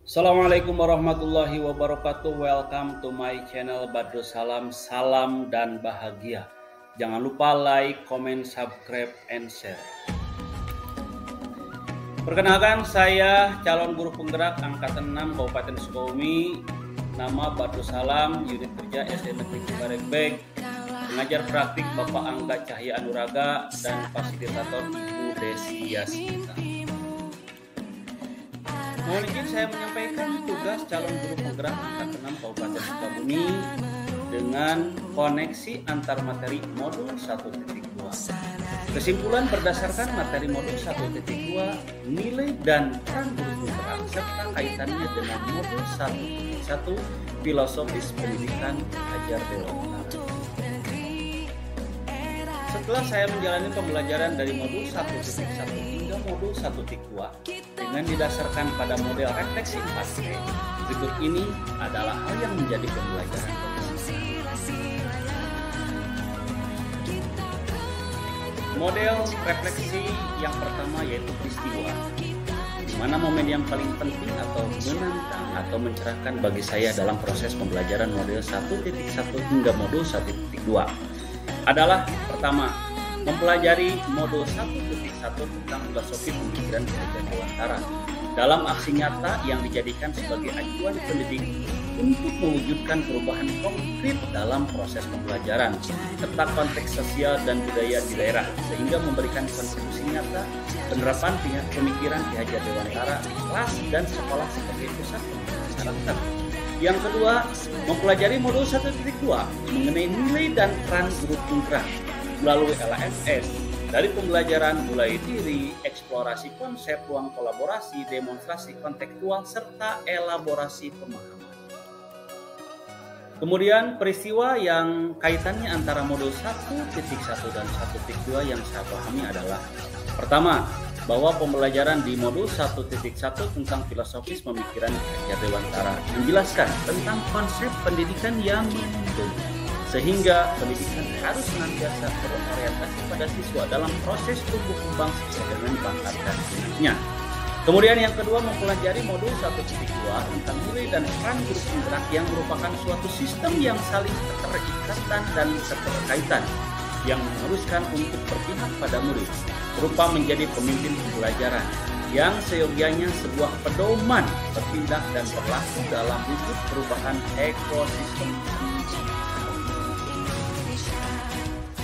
Assalamualaikum warahmatullahi wabarakatuh. Welcome to my channel Badrus Salam. Salam dan bahagia. Jangan lupa like, comment, subscribe, and share. Perkenalkan, saya calon guru penggerak Angkatan 6 Kabupaten Sukabumi. Nama Badrus Salam, unit kerja SD Negeri Cibaregbek. Pengajar praktik Bapak Angga Cahya Anuraga dan fasilitator Ibu Desi Yasmita. Mohon izin saya menyampaikan tugas calon guru penggerak Angkatan 6 Kabupaten Sukabumi dengan koneksi antar materi modul 1.2. Kesimpulan berdasarkan materi modul 1.2, nilai dan peran guru penggerak serta kaitannya dengan modul 1.1 filosofis pendidikan ajar dewasa. Setelah saya menjalani pembelajaran dari modul 1.1 hingga modul 1.2 dengan didasarkan pada model refleksi 4P, berikut ini adalah hal yang menjadi pembelajaran model refleksi yang pertama yaitu peristiwa, di mana momen yang paling penting atau menantang atau mencerahkan bagi saya dalam proses pembelajaran model 1.1 hingga modul 1.2 adalah pertama, mempelajari modul 1.1 tentang filosofi pemikiran gereja dewantara dalam aksi nyata yang dijadikan sebagai acuan pendidik untuk mewujudkan perubahan konkret dalam proses pembelajaran serta konteks sosial dan budaya di daerah sehingga memberikan kontribusi nyata penerapan pemikiran Ki Hajar Dewantara kelas dan sekolah sebagai pusat pengembangan karakter. Yang kedua, mempelajari modul 1.2 mengenai nilai dan peran guru penggerak melalui LMS dari pembelajaran mulai diri, eksplorasi konsep, ruang kolaborasi, demonstrasi kontekstual, serta elaborasi pemahaman. Kemudian peristiwa yang kaitannya antara modul 1.1 dan 1.2 yang saya pahami adalah pertama, bahwa pembelajaran di modul 1.1 tentang filosofis pemikiran Hajar Dewantara menjelaskan tentang konsep pendidikan yang menuntun, sehingga pendidikan harus senantiasa berorientasi pada siswa dalam proses tumbuh kembang sesuai dengan bakat dan minatnya. Kemudian yang kedua, mempelajari modul 1.2 tentang nilai dan peran guru penggerak yang merupakan suatu sistem yang saling keterikatan dan keterkaitan yang mengharuskan untuk berpihak pada murid, berupa menjadi pemimpin pembelajaran yang seyogianya sebuah pedoman bertindak dan berlaku dalam wujud perubahan ekosistem.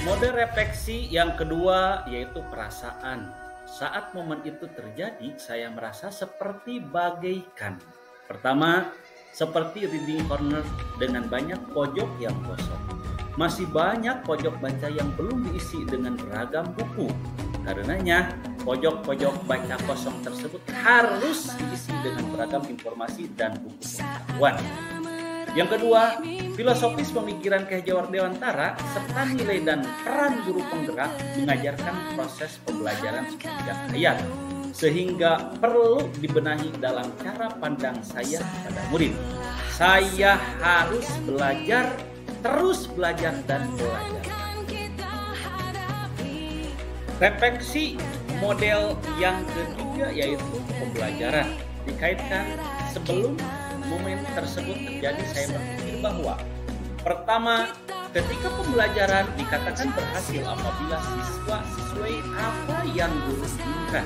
Mode refleksi yang kedua yaitu perasaan. Saat momen itu terjadi, saya merasa seperti bagaikan. Pertama, seperti reading corner dengan banyak pojok yang kosong. Masih banyak pojok baca yang belum diisi dengan beragam buku. Karenanya, pojok-pojok baca kosong tersebut harus diisi dengan beragam informasi dan buku pengetahuan. Yang kedua, filosofis pemikiran Ki Hajar Dewantara serta nilai dan peran guru penggerak mengajarkan proses pembelajaran sepanjang hayat, sehingga perlu dibenahi dalam cara pandang saya pada murid. Saya harus belajar, terus belajar dan belajar. Refleksi model yang ketiga yaitu pembelajaran. Dikaitkan sebelum momen tersebut terjadi, saya berpikir bahwa pertama, ketika pembelajaran dikatakan berhasil apabila siswa sesuai apa yang guru inginkan.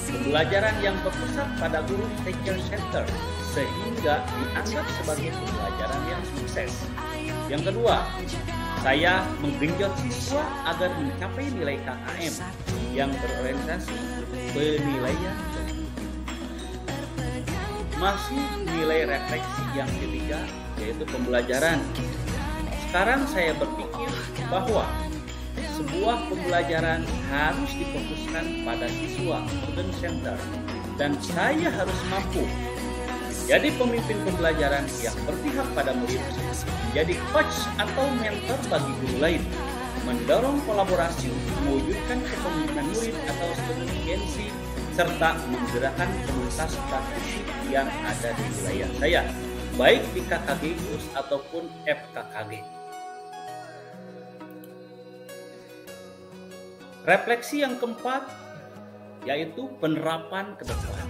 Pembelajaran yang berpusat pada guru teacher center sehingga dianggap sebagai pembelajaran yang sukses. Yang kedua, saya menggenjot siswa agar mencapai nilai KKM yang berorientasi penilaian. Masih nilai refleksi yang ketiga yaitu pembelajaran. Sekarang saya berpikir bahwa sebuah pembelajaran harus difokuskan pada siswa, student center, dan saya harus mampu jadi pemimpin pembelajaran yang berpihak pada murid, menjadi coach atau mentor bagi guru lain, mendorong kolaborasi untuk mewujudkan kepemimpinan murid atau student agency, serta menggerakkan komunitas praktisi yang ada di wilayah saya, baik di KKG KUS ataupun FKKG. Refleksi yang keempat yaitu penerapan ke depan.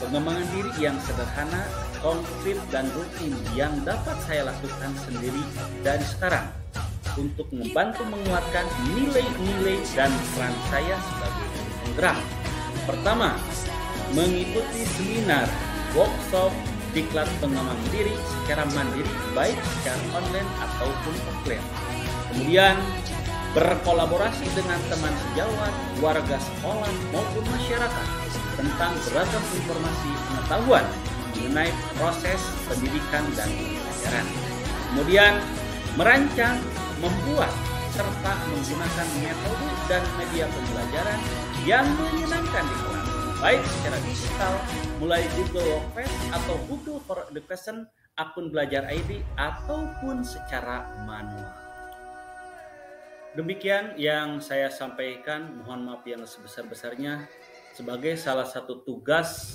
Pengembangan diri yang sederhana, konkret, dan rutin yang dapat saya lakukan sendiri dari sekarang untuk membantu menguatkan nilai-nilai dan peran saya sebagai penggerak. Pertama, mengikuti seminar, workshop, diklat pengembangan diri secara mandiri baik secara online ataupun offline. Kemudian berkolaborasi dengan teman sejawat, warga sekolah maupun masyarakat tentang beragam informasi pengetahuan mengenai proses pendidikan dan pembelajaran. Kemudian merancang, membuat, serta menggunakan metode dan media pembelajaran yang menyenangkan di kelas, baik secara digital, mulai Google Workspace atau Google for Education, akun belajar ID, ataupun secara manual. Demikian yang saya sampaikan, mohon maaf yang sebesar-besarnya sebagai salah satu tugas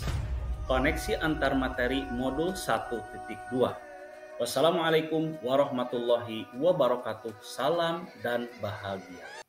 koneksi antar materi modul 1.2. Wassalamualaikum warahmatullahi wabarakatuh. Salam dan bahagia.